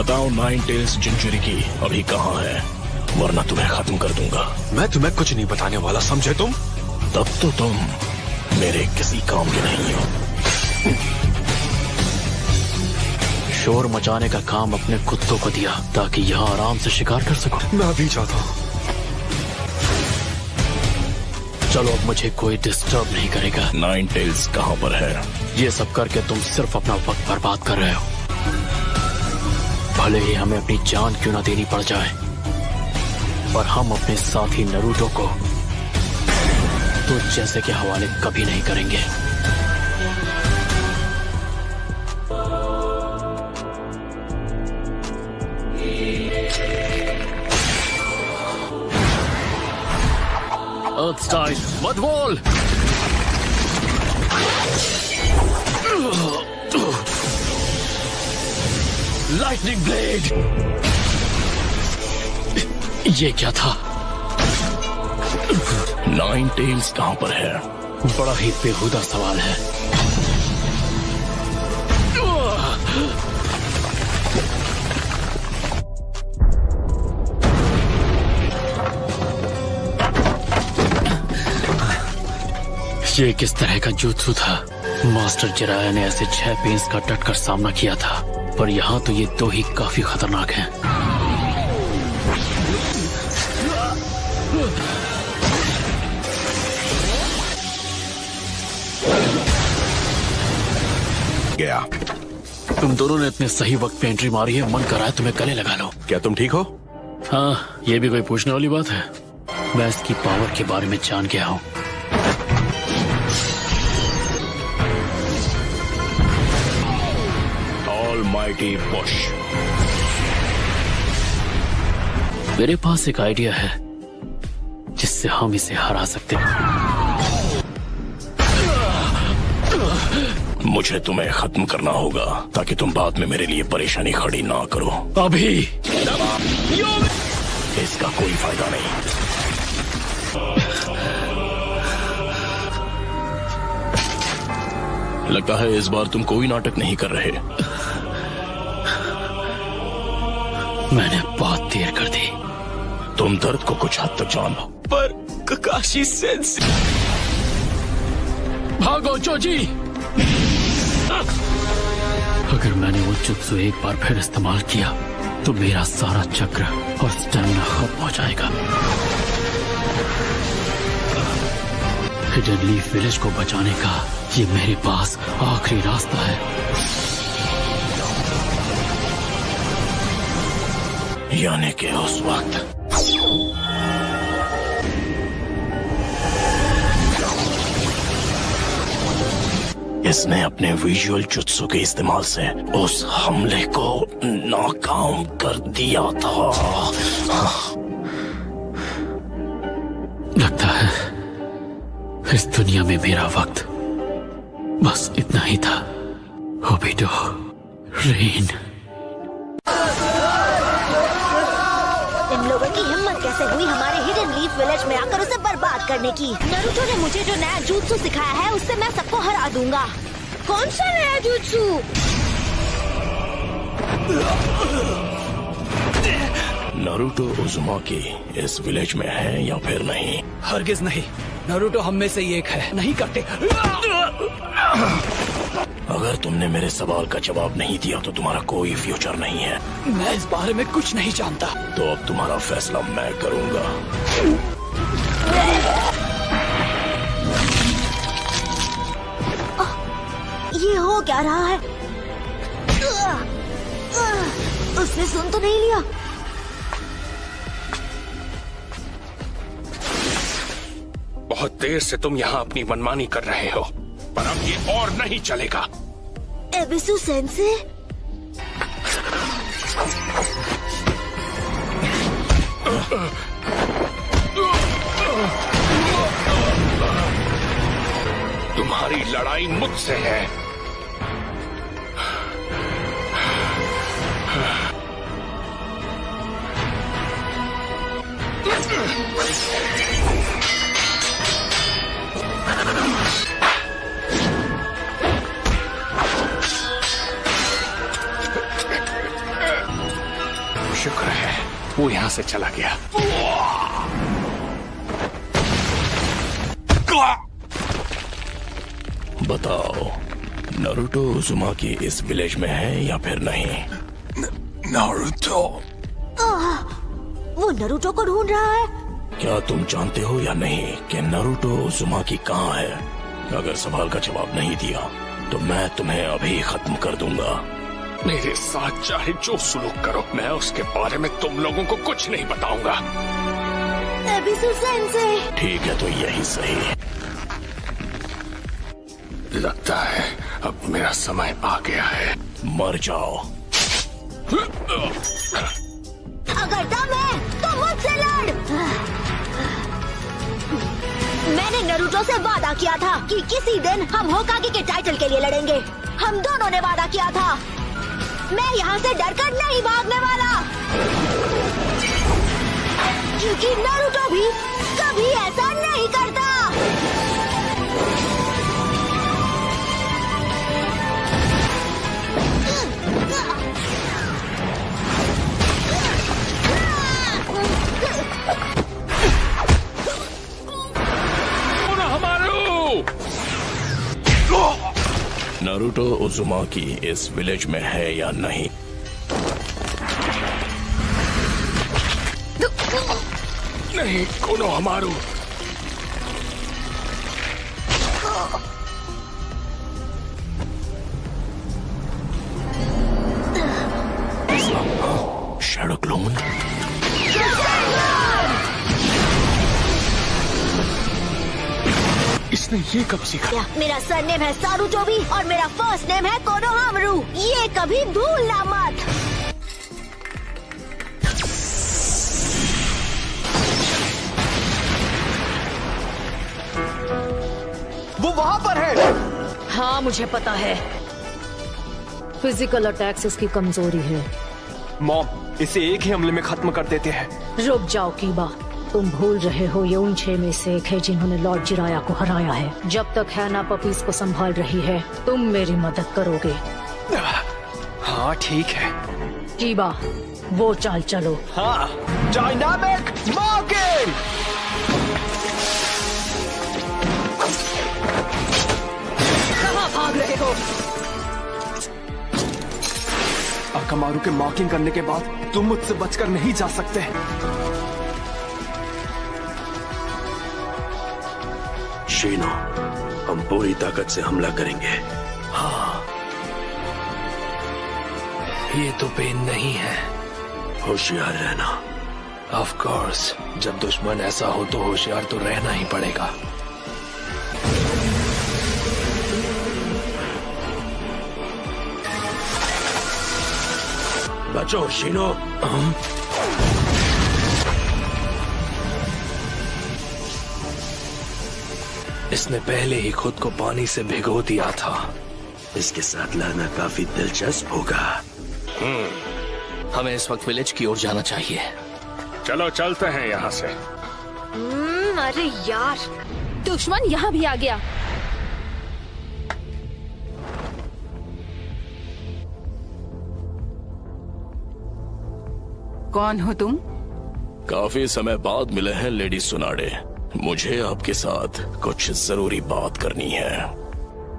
बताओ nine tails जिंजुरी की अभी कहाँ है, वरना तुम्हें खत्म कर दूंगा। मैं तुम्हें कुछ नहीं बताने वाला, समझे तुम? तब तो तुम मेरे किसी काम के नहीं हो। शोर मचाने का काम अपने कुत्तों को दिया ताकि यहाँ आराम से शिकार कर सको। मैं भी चाहता हूँ। चलो अब मुझे कोई डिस्टर्ब नहीं करेगा। नाइन टेल्स कहाँ पर है? ये सब करके तुम सिर्फ अपना वक्त बर्बाद कर रहे हो। भले ही हमें अपनी जान क्यों ना देनी पड़ जाए, पर हम अपने साथी नरूटो को तो जैसे के हवाले कभी नहीं करेंगे। Earthstein, मत बोल। Lightning blade. ये क्या था? नाइन टेल्स कहाँ पर है? बड़ा ही बेहुदा सवाल है। ये किस तरह का जुत्सु था? मास्टर जिराया ने ऐसे 6 पेंस का डटकर सामना किया था, पर यहाँ तो ये 2 ही काफी खतरनाक हैं। गया। तुम दोनों ने इतने सही वक्त पे एंट्री मारी है, मन कर रहा है तुम्हें गले लगा लो। क्या तुम ठीक हो? हाँ, ये भी कोई पूछने वाली बात है। मैं इसकी पावर के बारे में जान गया हूँ। Almighty push. मेरे पास एक आइडिया है जिससे हम इसे हरा सकते हैं। मुझे तुम्हें खत्म करना होगा ताकि तुम बाद में मेरे लिए परेशानी खड़ी ना करो। अभी इसका कोई फायदा नहीं। लगता है इस बार तुम कोई नाटक नहीं कर रहे। मैंने बहुत देर कर दी। तुम दर्द को कुछ हद तक जानो, पर ककाशी सेंसेई। भागो चोजी। अगर मैंने वो जुत्सु एक बार फिर इस्तेमाल किया तो मेरा सारा चक्र और स्टैमिना खत्म हो जाएगा। हिडन लीफ विलेज को बचाने का ये मेरे पास आखिरी रास्ता है। यानी कि उस वक्त इसने अपने विजुअल जुत्सु के इस्तेमाल से उस हमले को नाकाम कर दिया था। लगता है इस दुनिया में मेरा वक्त बस इतना ही था। Obito, rain. इन लोगों की हिम्मत कैसे हुई हमारे हिडन लीफ विलेज में आकर उसे बर्बाद करने की। नारुतो ने मुझे जो नया जुत्सु सिखाया है उससे मैं सबको हरा दूंगा। कौन सा नया जुत्सु? नारुतो उज़ुमाकी इस विलेज में है या फिर नहीं? हरगिज नहीं। नारुतो हम में से ही एक है। नहीं करते। अगर तुमने मेरे सवाल का जवाब नहीं दिया तो तुम्हारा कोई फ्यूचर नहीं है। मैं इस बारे में कुछ नहीं जानता। तो अब तुम्हारा फैसला मैं करूंगा। ये हो क्या रहा है? उसने सुन तो नहीं लिया। बहुत देर से तुम यहाँ अपनी मनमानी कर रहे हो, पर अब ये और नहीं चलेगा। एबिसु सेंसे? तुम्हारी लड़ाई मुझसे है। शुक्र है वो यहाँ से चला गया। बताओ, नारुतो उज़ुमाकी इस विलेज में है या फिर नहीं? नारुतो? वो नारुतो को ढूंढ रहा है। क्या तुम जानते हो या नहीं कि नारुतो उज़ुमाकी कहाँ है? अगर सवाल का जवाब नहीं दिया तो मैं तुम्हें अभी खत्म कर दूंगा। मेरे साथ चाहे जो सुलूक करो, मैं उसके बारे में तुम लोगों को कुछ नहीं बताऊंगा। एबिसु सेंसेई। ठीक है, तो यही सही। लगता है अब मेरा समय आ गया है। मर जाओ। अगर दम है तो मुझसे लड़। मैंने नारुतो से वादा किया था कि किसी दिन हम होकागे के टाइटल के लिए लड़ेंगे। हम दोनों ने वादा किया था। मैं यहाँ से डरकर नहीं भागने वाला, क्योंकि नारुतो भी कभी ऐसा नहीं करता। नारुतो उज़ुमाकी इस विलेज में है या नहीं? नहीं, कोनोहमारू। Shadow clone? इसने ये कब सीखा? मेरा सरनेम है सारुटोबी और मेरा फर्स्ट नेम है कोनोहामारू। ये कभी भूलना मत। वो वहाँ पर है। हाँ, मुझे पता है। फिजिकल अटैक्स इसकी कमजोरी है। मॉम, इसे एक ही हमले में खत्म कर देते हैं। रुक जाओ कीबा, तुम भूल रहे हो ये उन 6 में से एक है जिन्होंने लॉर्ड जिराया को हराया है। जब तक हैना पपीज को संभाल रही है तुम मेरी मदद करोगे। हाँ ठीक है। कीबा, वो चाल चलो। हाँ, डायनामिक मार्किंग। कहाँ भाग रहे हो? अकामारू के मार्किंग करने के बाद तुम मुझसे बचकर नहीं जा सकते। शीनो, हम पूरी ताकत से हमला करेंगे। हाँ, ये तो पेन नहीं है। होशियार रहना। ऑफ कोर्स, जब दुश्मन ऐसा हो तो होशियार तो रहना ही पड़ेगा। बचो शीनो। इसने पहले ही खुद को पानी से भिगो दिया था। इसके साथ लड़ना काफी दिलचस्प होगा। हमें इस वक्त विलेज की ओर जाना चाहिए। चलो चलते हैं यहाँ से। अरे यार, दुश्मन यहाँ भी आ गया। कौन हो तुम? काफी समय बाद मिले हैं लेडी सुनाडे। मुझे आपके साथ कुछ जरूरी बात करनी है।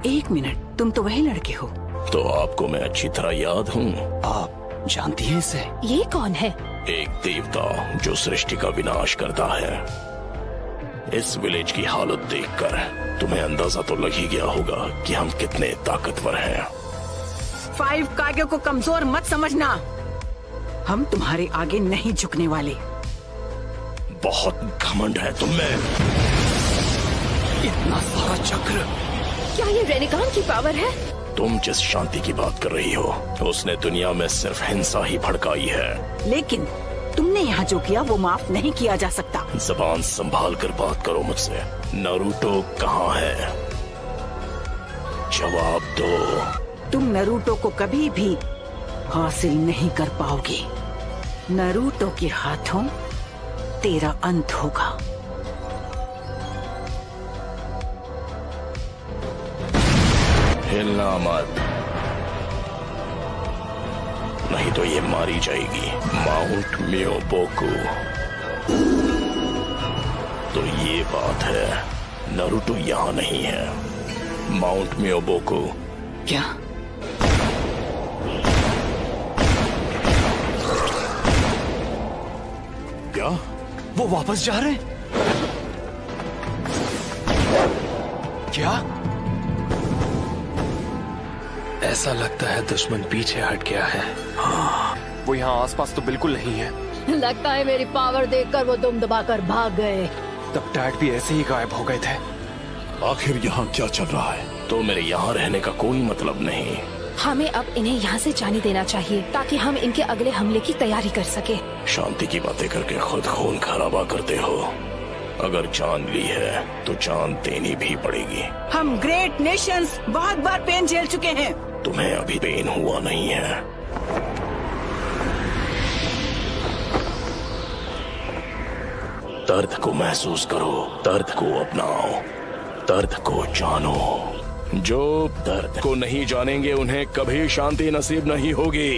1 मिनट, तुम तो वही लड़के हो। तो आपको मैं अच्छी तरह याद हूँ। आप जानती हैं इसे? ये कौन है? एक देवता जो सृष्टि का विनाश करता है। इस विलेज की हालत देखकर तुम्हें अंदाजा तो लग ही गया होगा कि हम कितने ताकतवर हैं। 5 कागे को कमजोर मत समझना। हम तुम्हारे आगे नहीं झुकने वाले। बहुत घमंड है तुम में। इतना सारा चक्र। क्या ये रेनिकान की पावर है? तुम जिस शांति की बात कर रही हो उसने दुनिया में सिर्फ हिंसा ही भड़काई है। लेकिन तुमने यहाँ जो किया वो माफ नहीं किया जा सकता। जबान संभाल कर बात करो मुझसे। नारुतो कहाँ है? जवाब दो। तुम नारुतो को कभी भी हासिल नहीं कर पाओगे। नारुतो के हाथों तेरा अंत होगा। हिलना मत, नहीं तो ये मारी जाएगी। माउंट मियोबोकू। तो ये बात है, नारुतो यहाँ नहीं है। माउंट मियोबोकू। क्या? क्या वो वापस जा रहे हैं? क्या? ऐसा लगता है दुश्मन पीछे हट गया है। वो यहाँ आसपास तो बिल्कुल नहीं है। लगता है मेरी पावर देखकर वो दुम दबाकर भाग गए। तब डैड भी ऐसे ही गायब हो गए थे। आखिर यहाँ क्या चल रहा है? तो मेरे यहाँ रहने का कोई मतलब नहीं। हमें अब इन्हें यहाँ से जाने देना चाहिए ताकि हम इनके अगले हमले की तैयारी कर सके। शांति की बातें करके खुद खून खराबा करते हो। अगर जान ली है तो जान देनी भी पड़ेगी। हम ग्रेट नेशंस बहुत बार पेन झेल चुके हैं। तुम्हें अभी पेन हुआ नहीं है। दर्द को महसूस करो, दर्द को अपनाओ, दर्द को जानो। जो दर्द को नहीं जानेंगे उन्हें कभी शांति नसीब नहीं होगी।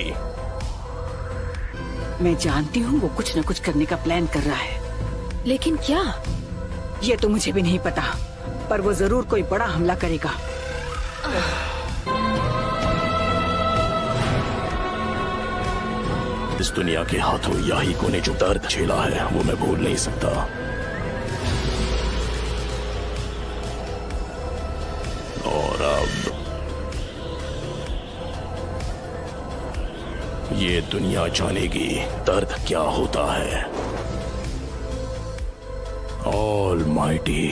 मैं जानती हूँ वो कुछ न कुछ करने का प्लान कर रहा है, लेकिन क्या? ये तो मुझे भी नहीं पता, पर वो जरूर कोई बड़ा हमला करेगा। इस दुनिया के हाथों याहिको ने जो दर्द झेला है वो मैं भूल नहीं सकता। और अब ये दुनिया जानेगी दर्द क्या होता है। Almighty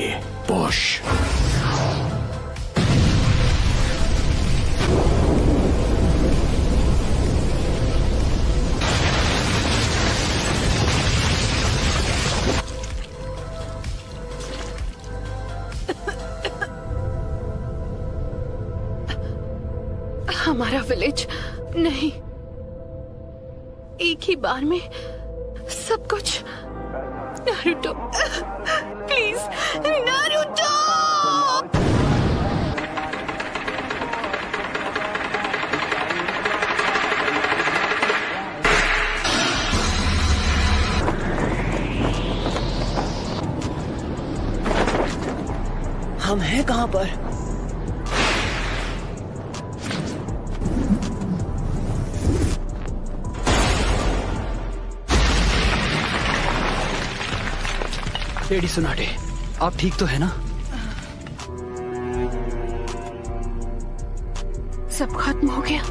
push. हमारा विलेज नहीं, एक ही बार में सब कुछ। Naruto, please Naruto. हम हैं कहाँ पर? लेडी सुनाटे, आप ठीक तो है ना? सब खत्म हो गया।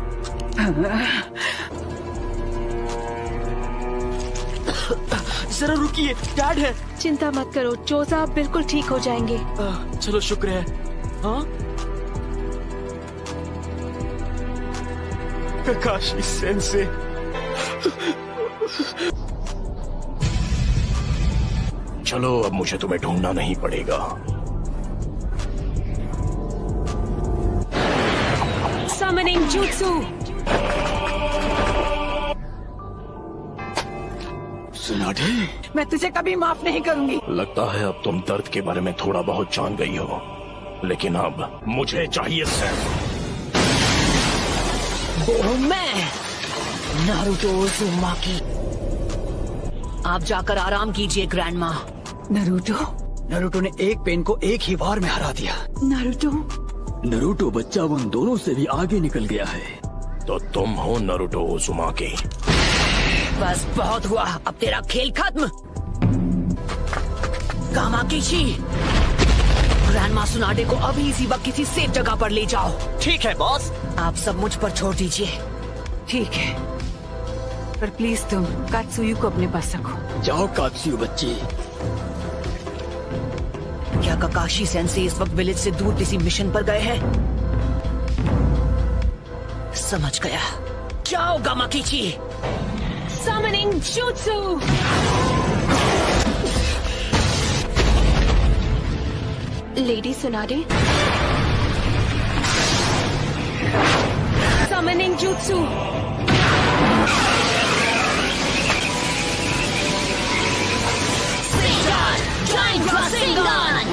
जरा रुकिए, डैड है। चिंता मत करो, चोजा बिल्कुल ठीक हो जाएंगे। चलो शुक्र है। हाँ, काकाशी सेंसे। चलो अब मुझे तुम्हें ढूंढना नहीं पड़ेगा। Summoning Jutsu। सुनाटे, मैं तुझे कभी माफ नहीं करूंगी। लगता है अब तुम दर्द के बारे में थोड़ा बहुत जान गई हो, लेकिन अब मुझे चाहिए सिर्फ वो मैं, नारुतो उज़ुमाकी। आप जाकर आराम कीजिए ग्रैंडमा। नरूटो ने एक पेन को एक ही बार में हरा दिया। नरूटो बच्चा उन दोनों से भी आगे निकल गया है। तो तुम हो नारुतो उज़ुमाकी। बस बहुत हुआ, अब तेरा खेल खत्म। कामाकिशी, ग्रैंडमा सुनाडे को अभी इसी वक्त किसी सेफ जगह पर ले जाओ। ठीक है बॉस। आप सब मुझ पर छोड़ दीजिए। ठीक है, पर प्लीज तुम कात्सुयु को अपने पास रखो। जाओ कात्सुयु बच्ची। क्या काकाशी सेंसे इस वक्त विलेज से दूर किसी मिशन पर गए हैं? समझ गया। जाओ गामाकिची। Summoning Jutsu। Lady सुनाडे। Summoning Jutsu। Giant Rasengan।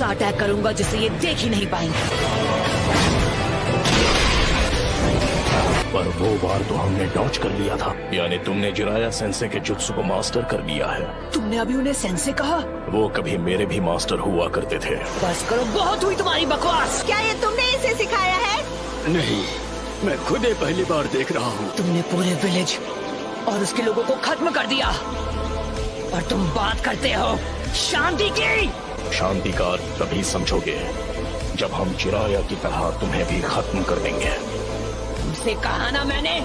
ऐसा अटैक करूंगा जिसे ये देख ही नहीं पाएंगे। पर वो बार तो हमने डॉच कर लिया था, यानी तुमने जिराया सेंसे के जुत्सु को मास्टर कर लिया है। तुमने अभी उन्हें सेंसे कहा? वो कभी मेरे भी मास्टर हुआ करते थे। बस करो, बहुत हुई तुम्हारी बकवास। क्या ये तुमने इसे सिखाया है? नहीं, मैं खुद ही पहली बार देख रहा हूँ। तुमने पूरे विलेज और उसके लोगों को खत्म कर दिया, और तुम बात करते हो शांति की। शांति का अर्थ तभी समझोगे जब हम जिराया की तरह तुम्हें भी खत्म कर देंगे। तुमसे कहा ना मैंने,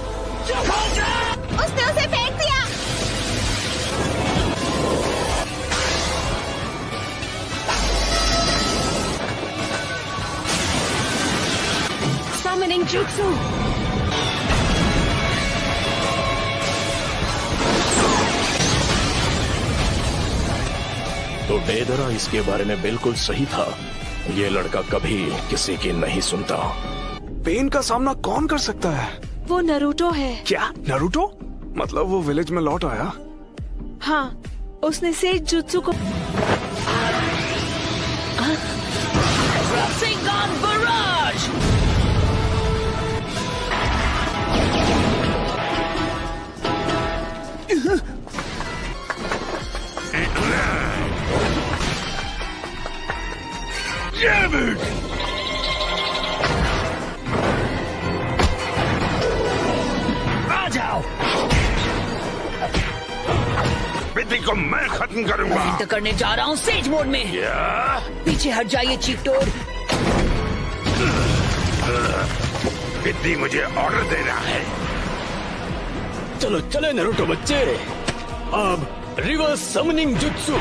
चुप हो जा। उसने उसे फेंक दिया। Summoning Jutsu. तो डेदरा इसके बारे में बिल्कुल सही था। ये लड़का कभी किसी की नहीं सुनता। पेन का सामना कौन कर सकता है? वो नरूटो है। क्या नरूटो? मतलब वो विलेज में लौट आया? हाँ, उसने सेज जुत्सु को Rasengan Barrage! आ जाओ। विधि को मैं खत्म करूंगा। मैं एंटर करने जा रहा हूँ सेज मोड में। पीछे हट जाइए चीफ टोड। विधि मुझे ऑर्डर दे रहा है। चलो चले नरूटो बच्चे, अब रिवर्स समनिंग जुत्सु।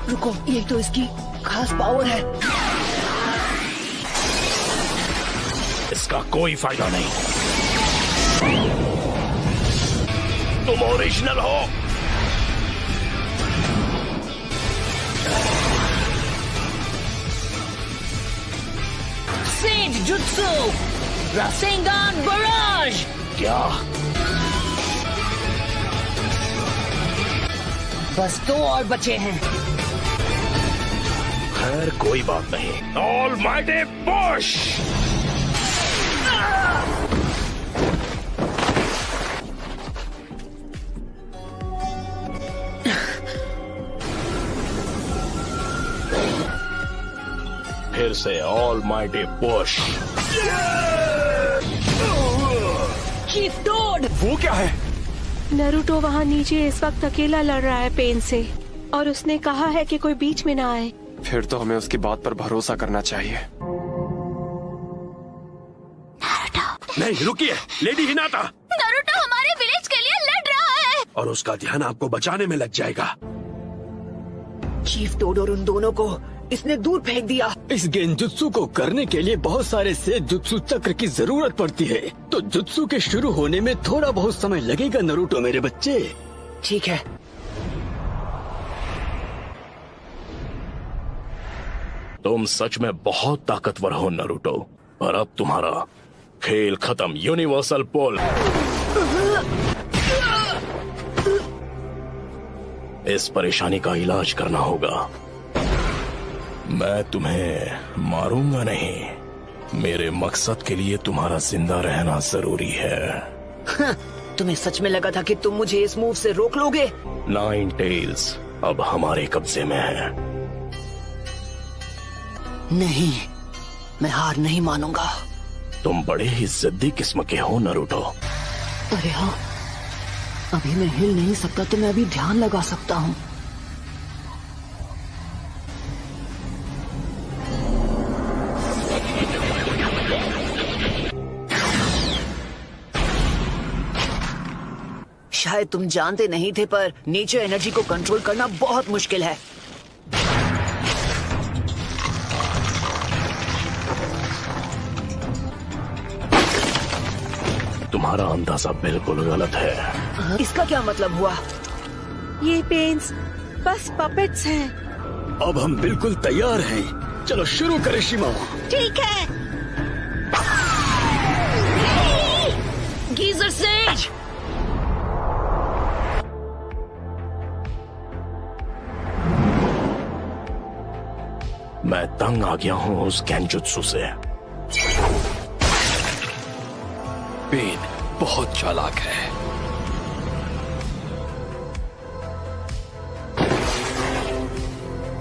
रुको, ये तो इसकी खास पावर है। इसका कोई फायदा नहीं। तुम ओरिजिनल हो। Sage jutsu Rasengan barrage. क्या? बस 2 और बचे हैं। खैर कोई बात नहीं। Almighty push. फिर से ऑलमाइटी पुश। Chief toad! वो क्या है? नरूटो वहाँ नीचे इस वक्त अकेला लड़ रहा है पेन से, और उसने कहा है कि कोई बीच में ना आए। फिर तो हमें उसकी बात पर भरोसा करना चाहिए। नहीं रुकिए, लेडी हिनाता। नरूटो हमारे विलेज के लिए लड़ रहा है। और उसका ध्यान आपको बचाने में लग जाएगा। चीफ टोड और उन दोनों को इसने दूर फेंक दिया। इस गेंजुत्सु को करने के लिए बहुत सारे सेज जुत्सु चक्र की जरूरत पड़ती है, तो जुत्सु के शुरू होने में थोड़ा बहुत समय लगेगा नरूटो मेरे बच्चे। ठीक है। तुम सच में बहुत ताकतवर हो नरूटो, पर अब तुम्हारा खेल खत्म। यूनिवर्सल पुल। इस परेशानी का इलाज करना होगा। मैं तुम्हें मारूंगा नहीं। मेरे मकसद के लिए तुम्हारा जिंदा रहना जरूरी है। तुम्हें सच में लगा था कि तुम मुझे इस मूव से रोक लोगे? 9 टेल्स अब हमारे कब्जे में है। नहीं, मैं हार नहीं मानूंगा। तुम बड़े ही जिद्दी किस्म के हो नरूटो। अरे हाँ, अभी मैं हिल नहीं सकता तो मैं अभी ध्यान लगा सकता हूँ। शायद तुम जानते नहीं थे, पर नेचर एनर्जी को कंट्रोल करना बहुत मुश्किल है। तुम्हारा अंदाजा बिल्कुल गलत है। इसका क्या मतलब हुआ? ये पेंस बस पपेट्स हैं। अब हम बिल्कुल तैयार हैं। चलो शुरू करें शिमा। ठीक है। Geyser says. मैं तंग आ गया हूँ उस गेंजुत्सु से। पेन बहुत चालाक है।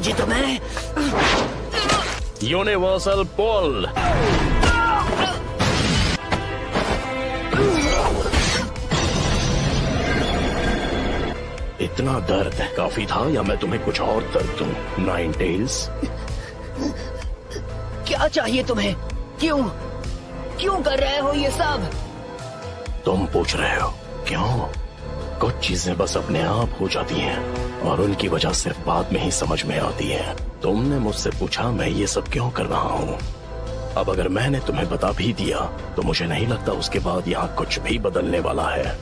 जी तो मैं यूनिवर्सल पुल। इतना दर्द काफी था या मैं तुम्हें कुछ और दर्द दूं? नाइन टेल्स, क्या चाहिए तुम्हें? क्यों क्यों कर रहे हो ये सब? तुम पूछ रहे हो क्यों? कुछ चीजें बस अपने आप हो जाती हैं और उनकी वजह सिर्फ बाद में ही समझ में आती है। तुमने मुझसे पूछा मैं ये सब क्यों कर रहा हूँ। अब अगर मैंने तुम्हें बता भी दिया तो मुझे नहीं लगता उसके बाद यहाँ कुछ भी बदलने वाला है।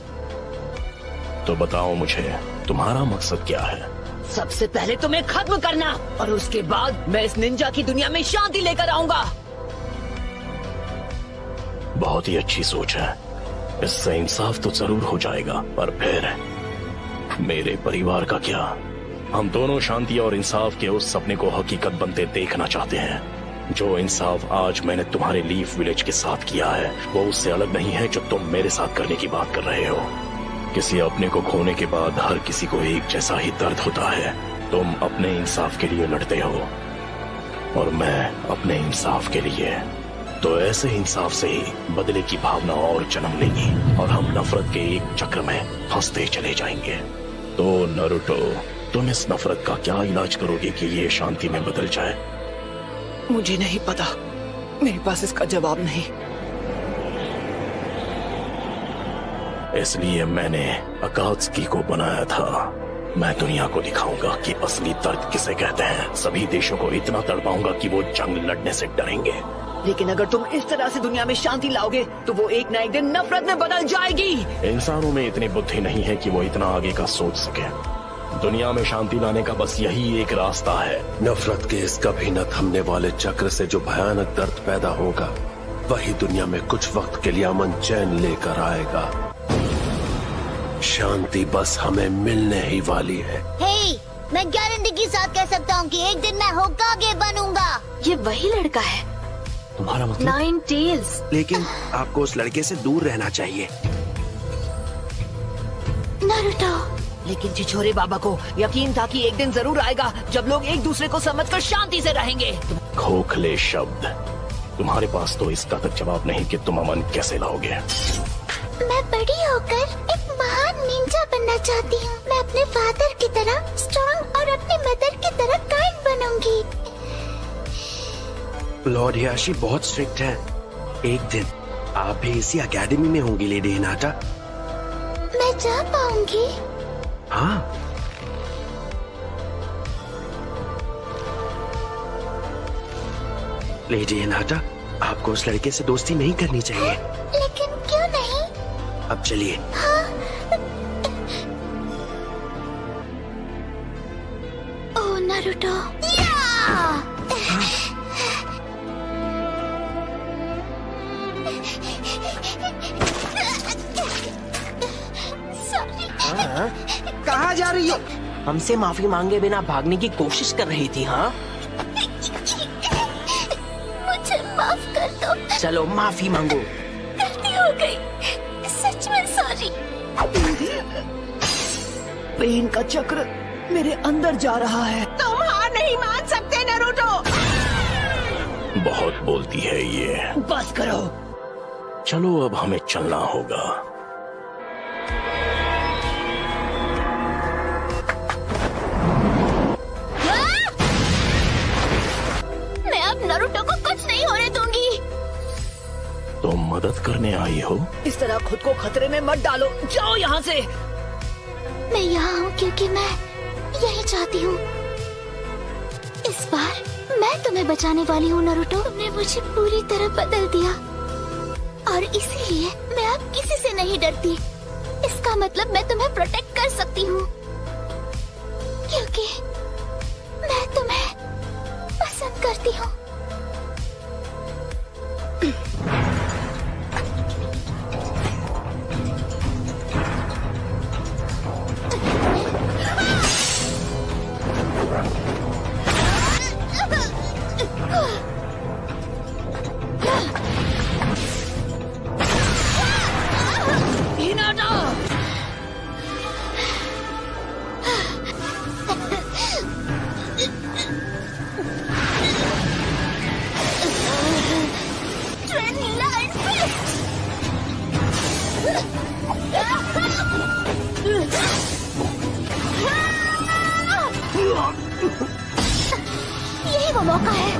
तो बताओ मुझे तुम्हारा मकसद क्या है? सबसे पहले तुम्हें खत्म करना और उसके बाद मैं इस निंजा की दुनिया में शांति लेकर आऊंगा। बहुत ही अच्छी सोच है। इससे इंसाफ तो जरूर हो जाएगा, पर फिर मेरे परिवार का क्या? हम दोनों शांति और इंसाफ के उस सपने को हकीकत बनते देखना चाहते हैं। जो इंसाफ आज मैंने तुम्हारे लीफ विलेज के साथ किया है वो उससे अलग नहीं है जो तुम मेरे साथ करने की बात कर रहे हो। किसी अपने को खोने के बाद हर किसी को एक जैसा ही दर्द होता है। तुम अपने इंसाफ के लिए लड़ते हो और मैं अपने इंसाफ के लिए। तो ऐसे इंसाफ से ही बदले की भावना और जन्म लेगी और हम नफरत के एक चक्र में फंसते चले जाएंगे। तो नारुतो, तुम इस नफरत का क्या इलाज करोगे कि ये शांति में बदल जाए? मुझे नहीं पता, मेरे पास इसका जवाब नहीं। इसलिए मैंने अकात्सुकी को बनाया था। मैं दुनिया को दिखाऊंगा कि असली दर्द किसे कहते हैं। सभी देशों को इतना तड़पाऊंगा कि वो जंग लड़ने से डरेंगे। लेकिन अगर तुम इस तरह से दुनिया में शांति लाओगे तो वो एक ना एक दिन नफरत में बदल जाएगी। इंसानों में इतनी बुद्धि नहीं है कि वो इतना आगे का सोच सके। दुनिया में शांति लाने का बस यही एक रास्ता है। नफरत के इस कभी न थमने वाले चक्र से जो भयानक दर्द पैदा होगा वही दुनिया में कुछ वक्त के लिए अमन चैन लेकर आएगा। शांति बस हमें मिलने ही वाली है। हे, मैं गारंटी के साथ कह सकता हूँ कि एक दिन मैं होकागे बनूंगा। ये वही लड़का है, तुम्हारा मतलब? Nine tails. लेकिन आपको उस लड़के से दूर रहना चाहिए। नारुतो, लेकिन छिछोरे बाबा को यकीन था कि एक दिन जरूर आएगा जब लोग एक दूसरे को समझकर शांति से रहेंगे। खोखले शब्द। तुम्हारे पास तो इसका तक जवाब नहीं कि तुम अमन कैसे लाओगे। मैं बड़ी होकर एक महान निंजा बनना चाहती हूँ। मैं अपने फादर की तरह स्ट्रॉन्ग और अपनी मदर की तरह काइंड बनूंगी। लॉर्ड हियाशी बहुत स्ट्रिक्ट है। एक दिन आप भी इसी एकेडमी में होंगी लेडी हिनाटा। मैं जा पाऊंगी? हाँ। लेडी हिनाटा, आपको उस लड़के से दोस्ती नहीं करनी चाहिए। लेकिन क्यों नहीं? अब चलिए। ओह नारुतो। कहाँ जा रही हो? हमसे माफी मांगे बिना भागने की कोशिश कर रही थी। हाँ, मुझे माफ कर दो। चलो माफी मांगो। गलती हो गई, सच में सॉरी। पेन का चक्र मेरे अंदर जा रहा है। तुम हार नहीं मान सकते नारुतो। बहुत बोलती है ये। बस करो। चलो अब हमें चलना होगा। मैं अब नारुतो को कुछ नहीं होने दूंगी। तुम मदद करने आई हो? इस तरह खुद को खतरे में मत डालो। जाओ यहाँ से। मैं यहाँ हूँ क्योंकि मैं यही चाहती हूँ। इस बार मैं तुम्हें बचाने वाली हूँ नरूटो। तुमने मुझे पूरी तरह बदल दिया और इसीलिए मैं अब किसी से नहीं डरती। इसका मतलब मैं तुम्हें प्रोटेक्ट कर सकती हूँ क्योंकि मैं तुम्हें पसंद करती हूँ। यही वो मौका है।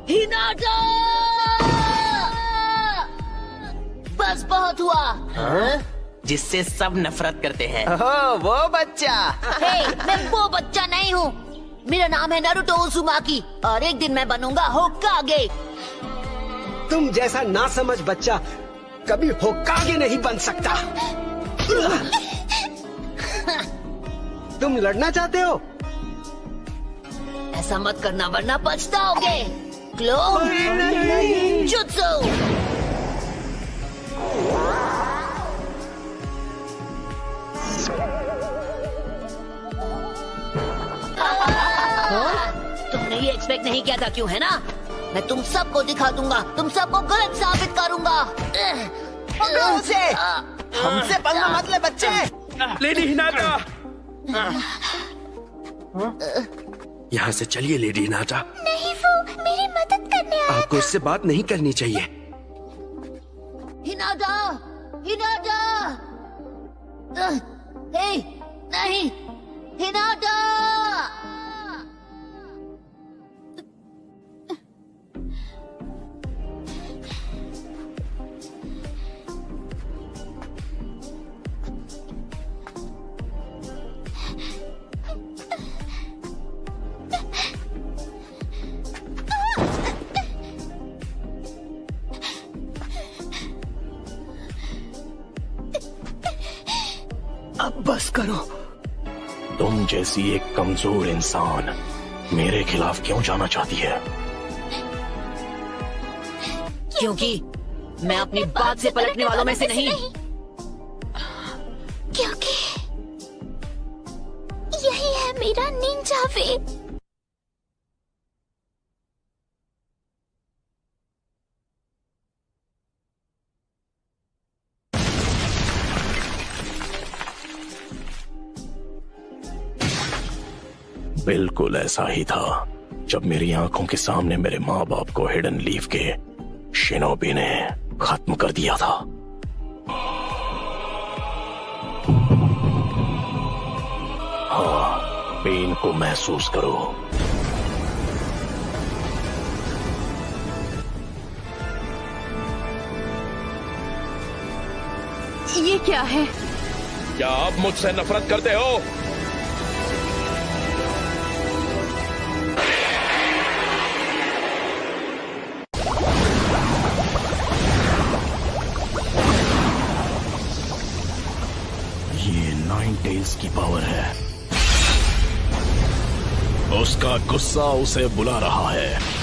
हिनाटा! बस बहुत हुआ। जिससे सब नफरत करते हैं। वो बच्चा। हे, मैं वो बच्चा नहीं हूँ। मेरा नाम है नारुतो उज़ुमाकी और एक दिन मैं बनूंगा होकागे। तुम जैसा नासमझ बच्चा कभी होकागे नहीं बन सकता। तुम लड़ना चाहते हो? ऐसा मत करना वरना पछताओगे। क्लो जुत्सु। तुमने ये एक्सपेक्ट नहीं किया था क्यों, है ना? मैं तुम सबको दिखा दूंगा, तुम सबको गलत साबित करूंगा। पकड़ो उसे। हमसे पंगा मत ले बच्चे। लेडी हिनाटा, यहाँ से चलिए लेडी हिनाटा। नहीं, वो मेरी मदद करने आया। आपको इससे बात नहीं करनी चाहिए। Hinata, Hinata. हे, नहीं, हिनाटा। अब बस करो। तुम जैसी एक कमजोर इंसान मेरे खिलाफ क्यों जाना चाहती है? क्योंकि मैं अपनी बात से पलटने वालों में से नहीं। क्योंकि यही है मेरा निंजा वे। बिल्कुल ऐसा ही था जब मेरी आंखों के सामने मेरे माँ बाप को हिडन लीफ के शिनोबी ने खत्म कर दिया था। हाँ, पेन को महसूस करो। ये क्या है? क्या आप मुझसे नफरत करते हो? ये नाइन टेल्स की पावर है। उसका गुस्सा उसे बुला रहा है।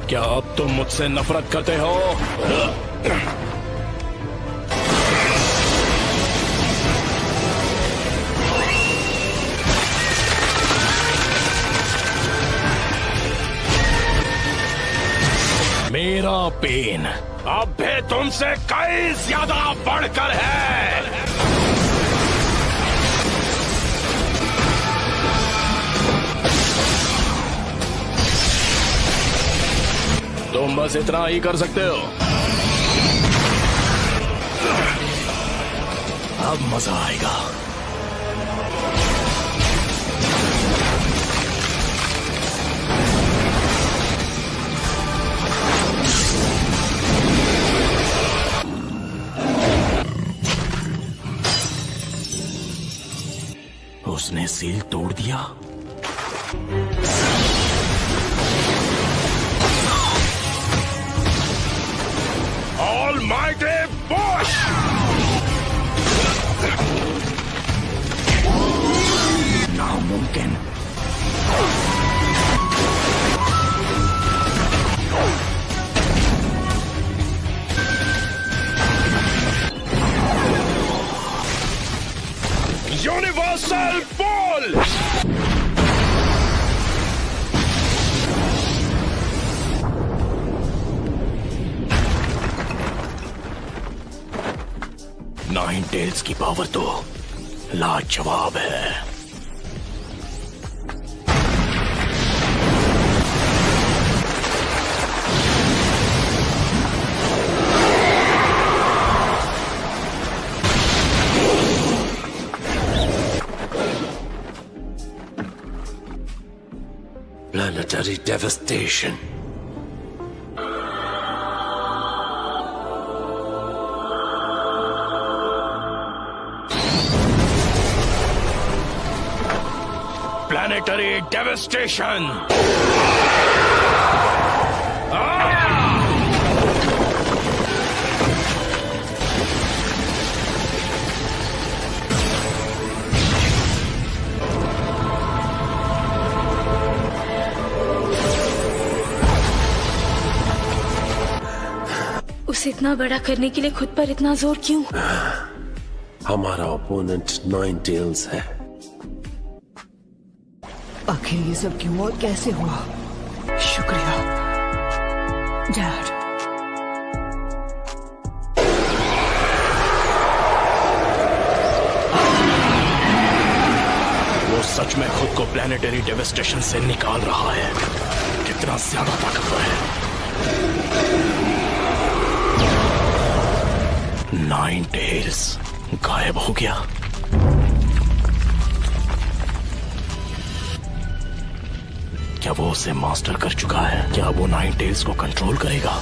क्या अब तुम मुझसे नफरत करते हो? मेरा पेन अब भी तुमसे कई ज्यादा बढ़कर है। तुम बस इतना ही कर सकते हो। अब मजा आएगा। उसने सील तोड़ दिया। Almighty Bush! नामुमकिन। Universal Ball! नाइन टेल्स की पावर तो लाजवाब है। Planetary devastation. Planetary devastation. उसे इतना बड़ा करने के लिए खुद पर इतना जोर क्यों? हमारा ओपोनेंट नाइन टेल्स है। आखिर ये सब क्यों और कैसे हुआ? शुक्रिया डैड। वो सच में खुद को प्लैनेटरी डेवस्टेशन से निकाल रहा है। कितना ज्यादा ताकतवर है। नाइन टेल्स गायब हो गया। क्या वो उसे मास्टर कर चुका है? क्या वो नाइन टेल्स को कंट्रोल करेगा?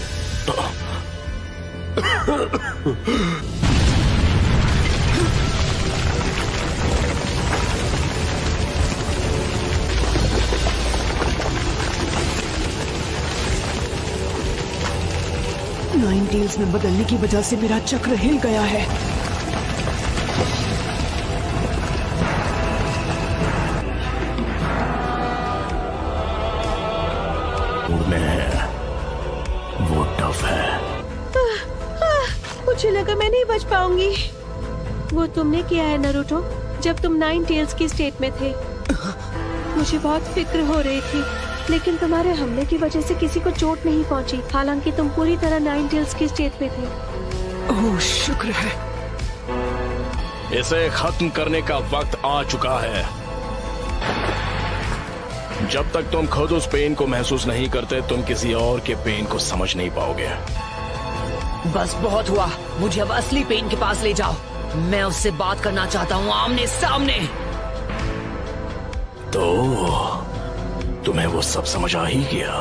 नाइन टेल्स में बदलने की वजह से मेरा चक्र हिल गया है। में है, वो टफ है। मुझे लगा मैं नहीं बच पाऊंगी। वो तुमने किया है नारुतो, जब तुम नाइन टेल्स की स्टेट में थे। मुझे बहुत फिक्र हो रही थी, लेकिन तुम्हारे हमले की वजह से किसी को चोट नहीं पहुंची, हालांकि तुम पूरी तरह नाइन टेल्स की स्टेट में थे। ओह शुक्र है। इसे खत्म करने का वक्त आ चुका है। जब तक तुम खुद उस पेन को महसूस नहीं करते, तुम किसी और के पेन को समझ नहीं पाओगे। बस बहुत हुआ, मुझे अब असली पेन के पास ले जाओ। मैं उससे बात करना चाहता हूँ, आमने सामने। तो तुम्हें वो सब समझ आ ही गया।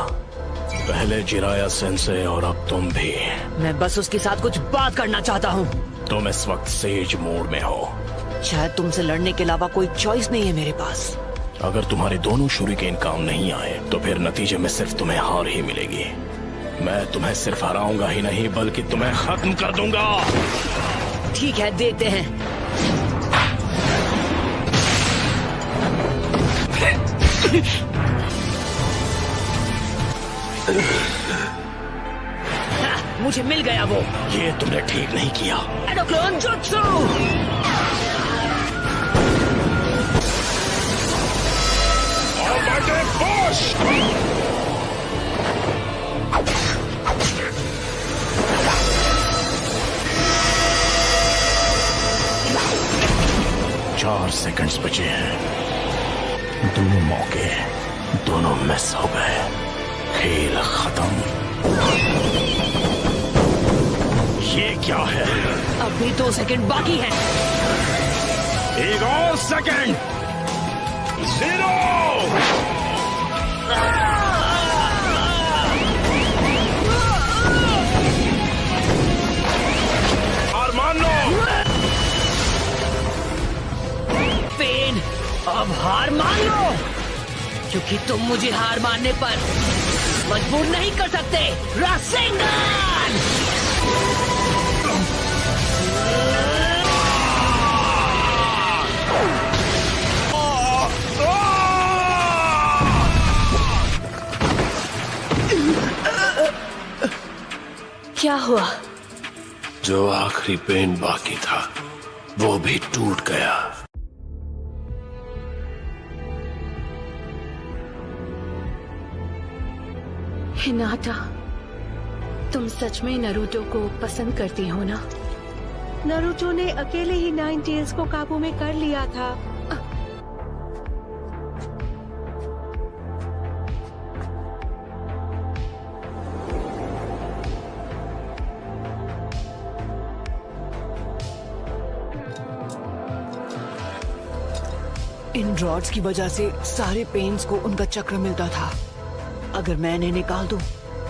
पहले जिराया सेंसे और अब तुम भी। मैं बस उसके साथ कुछ बात करना चाहता हूँ। तुम इस वक्त सेज मोड में हो। शायद तुमसे लड़ने के अलावा कोई चॉइस नहीं है मेरे पास। अगर तुम्हारे दोनों शूरिकेन काम नहीं आए तो फिर नतीजे में सिर्फ तुम्हें हार ही मिलेगी। मैं तुम्हें सिर्फ हराऊंगा ही नहीं, बल्कि तुम्हें खत्म कर दूंगा। ठीक है, देखते हैं। मुझे मिल गया वो। ये तुमने ठीक नहीं किया। एडोक्लोन जुत्सु। Almighty Bush! सेकंड्स बचे हैं। दोनों मौके दोनों मिस हो गए। खेल खत्म। ये क्या है? अब भी 2 सेकंड बाकी है। एक और सेकंड। 0। हार मान लो। पेन, अब हार मान लो, क्योंकि तुम मुझे हार मानने पर मजबूर नहीं कर सकते। रासेंगन! क्या हुआ? जो आखिरी पेन बाकी था वो भी टूट गया। हिनाटा, तुम सच में नरूटो को पसंद करती हो ना? नरूटो ने अकेले ही 9 टेल्स को काबू में कर लिया था। इन रॉड्स की वजह से सारे पेन्स को उनका चक्र मिलता था। अगर मैं इन्हें निकाल दूं,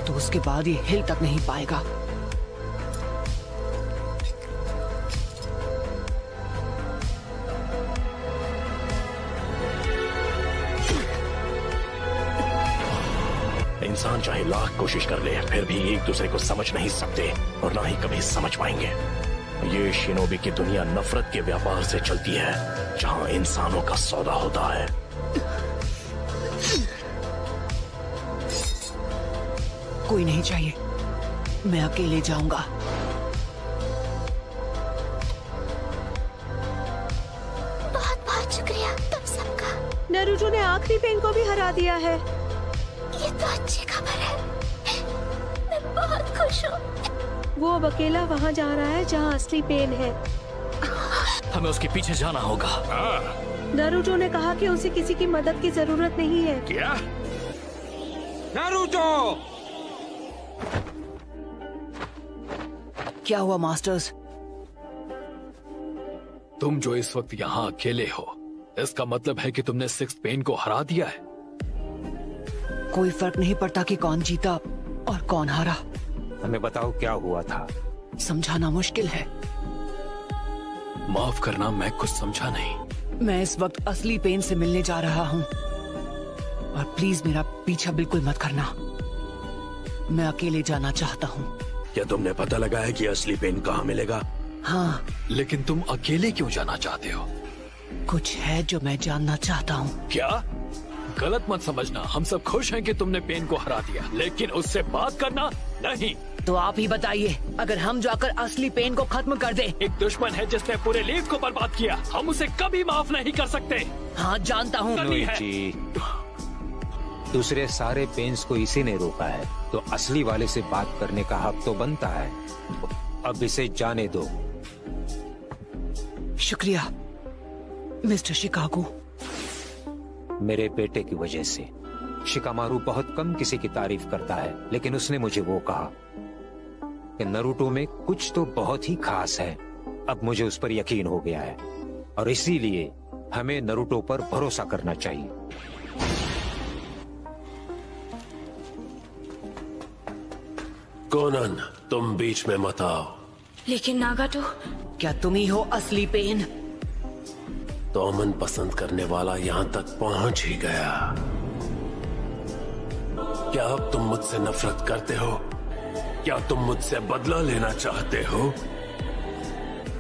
तो उसके बाद ये हिल तक नहीं पाएगा। इंसान चाहे लाख कोशिश कर ले, फिर भी एक दूसरे को समझ नहीं सकते और ना ही कभी समझ पाएंगे। ये शिनोबी की दुनिया नफरत के व्यापार से चलती है, जहां इंसानों का सौदा होता है। कोई नहीं चाहिए, मैं अकेले जाऊंगा। बहुत बहुत शुक्रिया तुम सबका। नरूटो ने आखिरी पेन को भी हरा दिया है। ये तो अच्छी खबर है। मैं बहुत खुश हूँ। वो अब अकेला वहाँ जा रहा है जहाँ असली पेन है। हमें उसके पीछे जाना होगा। नरूटो ने कहा कि उसे किसी की मदद की जरूरत नहीं है। क्या? नारुतो! क्या हुआ मास्टर्स? तुम जो इस वक्त यहाँ अकेले हो, इसका मतलब है कि तुमने 6th पेन को हरा दिया है। कोई फर्क नहीं पड़ता कि कौन जीता और कौन हारा। हमें बताओ क्या हुआ था। समझाना मुश्किल है। माफ करना, मैं कुछ समझा नहीं। मैं इस वक्त असली पेन से मिलने जा रहा हूँ, और प्लीज मेरा पीछा बिल्कुल मत करना। मैं अकेले जाना चाहता हूँ। क्या तुमने पता लगाया कि असली पेन कहाँ मिलेगा? हाँ, लेकिन तुम अकेले क्यों जाना चाहते हो? कुछ है जो मैं जानना चाहता हूँ। क्या? गलत मत समझना, हम सब खुश हैं कि तुमने पेन को हरा दिया, लेकिन उससे बात करना नहीं। तो आप ही बताइए, अगर हम जाकर असली पेन को खत्म कर दे। एक दुश्मन है जिसने पूरे लीग को बर्बाद किया, हम उसे कभी माफ नहीं कर सकते। हाँ जानता हूँ। दूसरे सारे पेन्स को इसी ने रोका है, तो असली वाले से बात करने का हक तो बनता है। अब इसे जाने दो। शुक्रिया मिस्टर शिकागो। मेरे बेटे की वजह से शिकामारू बहुत कम किसी की तारीफ करता है, लेकिन उसने मुझे वो कहा कि नरूटो में कुछ तो बहुत ही खास है। अब मुझे उस पर यकीन हो गया है, और इसीलिए हमें नरूटो पर भरोसा करना चाहिए। कोनन, तुम बीच में मत आओ। लेकिन नागाटो, क्या तुम ही हो असली पेन? तो अमन पसंद करने वाला यहाँ तक पहुंच ही गया। क्या अब तुम मुझसे नफरत करते हो? क्या तुम मुझसे बदला लेना चाहते हो?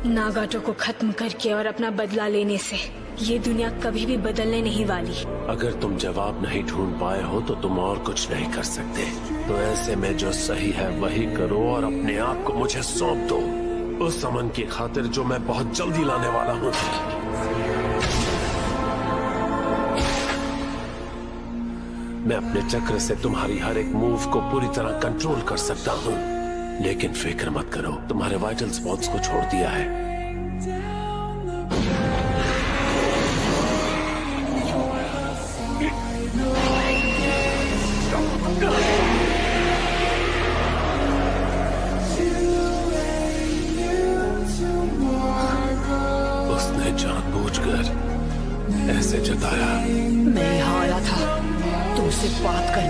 नागाटो को खत्म करके और अपना बदला लेने से ये दुनिया कभी भी बदलने नहीं वाली। अगर तुम जवाब नहीं ढूंढ पाए हो तो तुम और कुछ नहीं कर सकते। तो ऐसे में जो सही है वही करो और अपने आप को मुझे सौंप दो, उस अमन की खातिर जो मैं बहुत जल्दी लाने वाला हूँ। मैं अपने चक्र से तुम्हारी हर एक मूव को पूरी तरह कंट्रोल कर सकता हूँ, लेकिन फिक्र मत करो, तुम्हारे वाइटल स्पॉट्स को छोड़ दिया है।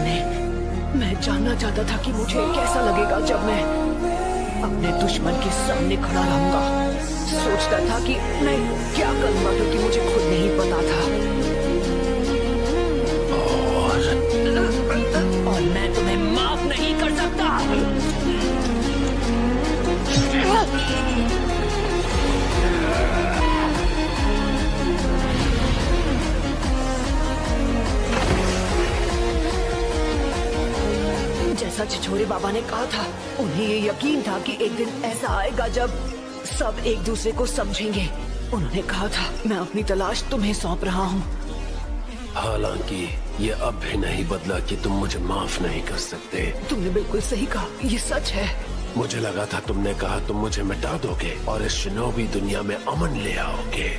सामने। मैं जानना चाहता था कि मुझे कैसा लगेगा जब मैं अपने दुश्मन के सामने खड़ा रहूंगा। सोचता था कि मैं क्या करूंगा क्योंकि मुझे खुद नहीं पता था। और मैं तुम्हें माफ नहीं कर सकता। जैसा छिछोरे बाबा ने कहा था, उन्हें ये यकीन था कि एक दिन ऐसा आएगा जब सब एक दूसरे को समझेंगे। उन्होंने कहा था, मैं अपनी तलाश तुम्हें सौंप रहा हूँ। हालांकि ये अब भी नहीं बदला कि तुम मुझे माफ नहीं कर सकते। तुमने बिल्कुल सही कहा, ये सच है। मुझे लगा था तुमने कहा तुम मुझे मिटा दोगे और इस शिनोबी दुनिया में अमन ले आओगे।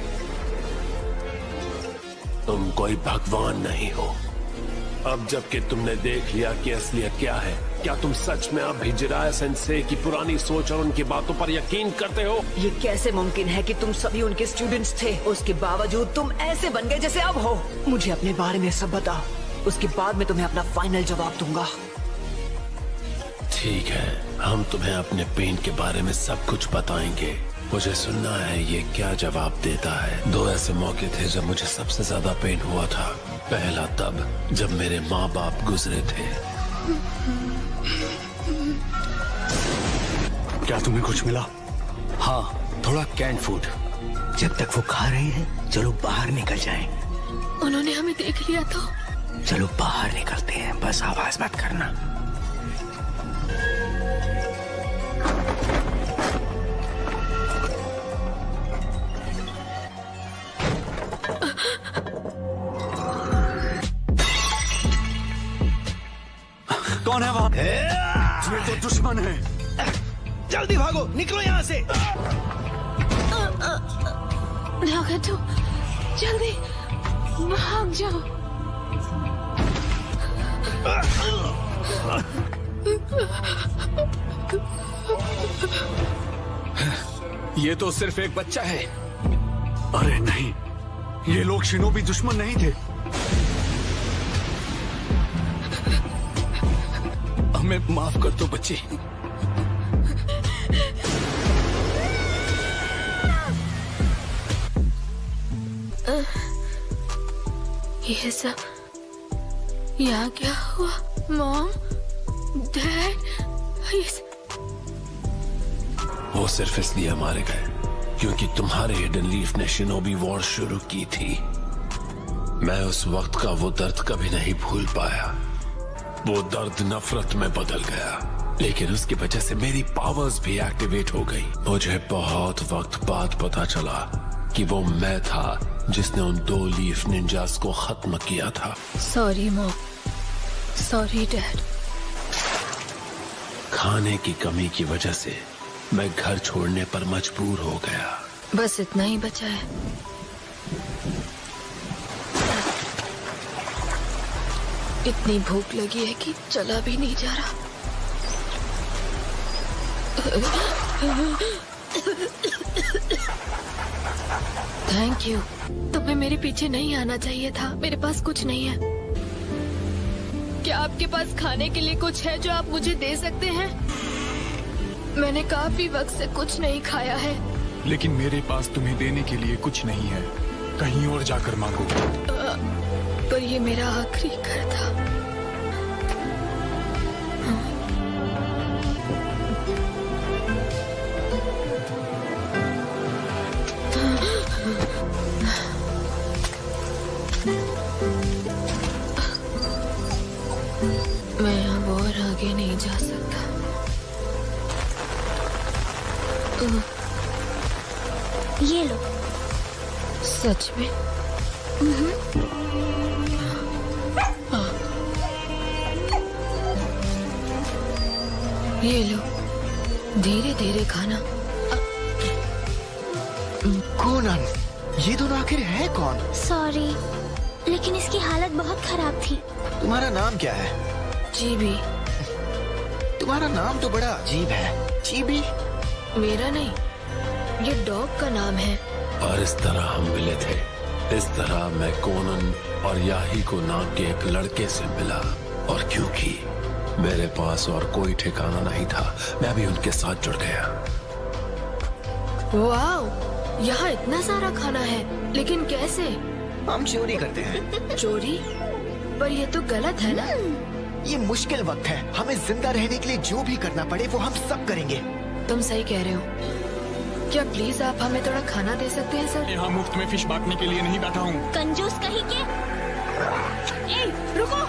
तुम कोई भगवान नहीं हो। अब जबकि तुमने देख लिया कि असलियत क्या है, क्या तुम सच में अब भी जिराया सेंसे की पुरानी सोच और उनकी बातों पर यकीन करते हो? ये कैसे मुमकिन है कि तुम सभी उनके स्टूडेंट्स थे, उसके बावजूद तुम ऐसे बन गए जैसे अब हो? मुझे अपने बारे में सब बताओ, उसके बाद मैं तुम्हें अपना फाइनल जवाब दूंगा। ठीक है, हम तुम्हें अपने पेन के बारे में सब कुछ बताएंगे। मुझे सुनना है ये क्या जवाब देता है। 2 ऐसे मौके थे जब मुझे सबसे ज्यादा पेन हुआ था। पहला तब जब मेरे माँ बाप गुजरे थे। क्या तुम्हें कुछ मिला? हाँ, थोड़ा कैंड फूड। जब तक वो खा रहे हैं, चलो बाहर निकल जाएं। उन्होंने हमें देख लिया तो? चलो बाहर निकलते हैं, बस आवाज मत करना। कौन है वहाँ? ये तो दुश्मन है। जल्दी भागो, निकलो यहाँ से। नागातो, जल्दी भाग जाओ। ये तो सिर्फ एक बच्चा है। अरे नहीं, ये लोग शिनोबी दुश्मन नहीं थे। हमें माफ कर दो बच्ची। ये सब यहाँ क्या हुआ? मॉम, डैड, वो सिर्फ इसलिए मारे गए क्योंकि तुम्हारे हिडन लीफ ने शिनोबी वॉर शुरू की थी। मैं उस वक्त का वो दर्द कभी नहीं भूल पाया। वो दर्द नफरत में बदल गया, लेकिन उसकी वजह से मेरी पावर्स भी एक्टिवेट हो गई। मुझे बहुत वक्त बाद पता चला कि वो मैं था जिसने उन 2 लीफ निंजास को खत्म किया था। Sorry mom, sorry dad. खाने की कमी की वजह से मैं घर छोड़ने पर मजबूर हो गया। बस इतना ही बचा है। इतनी भूख लगी है कि चला भी नहीं जा रहा। Thank you. तुम्हें मेरे पीछे नहीं आना चाहिए था। मेरे पास कुछ नहीं है। क्या आपके पास खाने के लिए कुछ है जो आप मुझे दे सकते हैं? मैंने काफी वक्त से कुछ नहीं खाया है। लेकिन मेरे पास तुम्हें देने के लिए कुछ नहीं है। कहीं और जाकर मांगो। पर ये मेरा आखिरी घर था। मैं अब और आगे नहीं जा सकता। ये लो। सच में? ये लो, धीरे धीरे खाना। कोनन, ये दोनों आखिर है कौन? सॉरी, लेकिन इसकी हालत बहुत खराब थी। तुम्हारा नाम क्या है? जीबी। तुम्हारा नाम तो बड़ा अजीब है। जीबी? मेरा नहीं, ये डॉग का नाम है। और इस तरह हम मिले थे। इस तरह मैं कोनन और याही को नाम के एक लड़के से मिला। और क्योंकि मेरे पास और कोई ठिकाना नहीं था, मैं भी उनके साथ जुड़ गया। वाह, यहाँ इतना सारा खाना है, लेकिन कैसे? हम चोरी करते हैं। चोरी? पर ये तो गलत है ना? ये मुश्किल वक्त है, हमें जिंदा रहने के लिए जो भी करना पड़े वो हम सब करेंगे। तुम सही कह रहे हो। क्या प्लीज आप हमें थोड़ा खाना दे सकते हैं सर? यहाँ मुफ्त में फिश बांटने के लिए नहीं बैठा हूँ। कंजूस कहीं के। ए, रुको!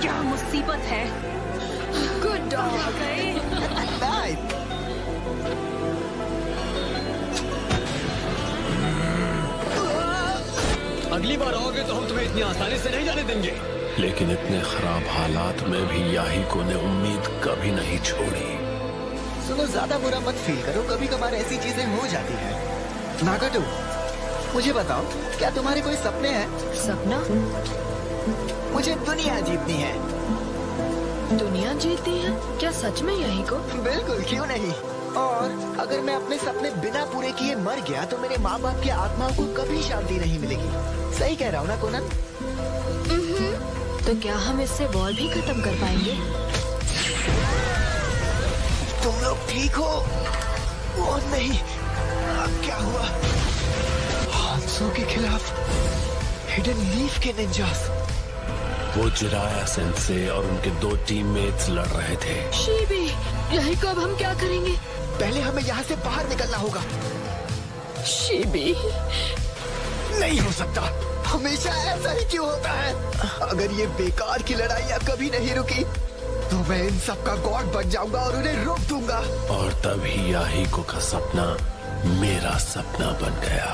क्या मुसीबत है? Good dog. अगली बार आओगे तो हम तुम्हें इतनी आसानी से नहीं जाने देंगे। लेकिन इतने खराब हालात में भी याहिको ने उम्मीद कभी नहीं छोड़ी। सुनो, ज्यादा बुरा मत फील करो, कभी कभार ऐसी चीजें हो जाती हैं। नागाटो, मुझे बताओ, क्या तुम्हारे कोई सपने हैं? सपना? मुझे दुनिया जीतनी है। दुनिया जीतनी है? क्या सच में याहिको? बिल्कुल, क्यों नहीं। और अगर मैं अपने सपने बिना पूरे किए मर गया तो मेरे माँ बाप की आत्माओं को कभी शांति नहीं मिलेगी। सही कह रहा हूँ ना कोनन? तो क्या हम इससे वॉर भी खत्म कर पाएंगे? तुम लोग ठीक हो? वो नहीं, क्या हुआ? हांसो के खिलाफ हिडन लीफ के निंजास। वो जिराया सेंसे और उनके 2 टीममेट्स लड़ रहे थे। शीबी, याहिको, अब हम क्या करेंगे? पहले हमें यहाँ से बाहर निकलना होगा। शीबी, नहीं हो सकता, हमेशा ऐसा ही क्यों होता है? अगर ये बेकार की लड़ाइयाँ कभी नहीं रुकी तो मैं इन सब का गॉड बन जाऊंगा और उन्हें रोक दूंगा। और तभी याहिको का सपना मेरा सपना बन गया।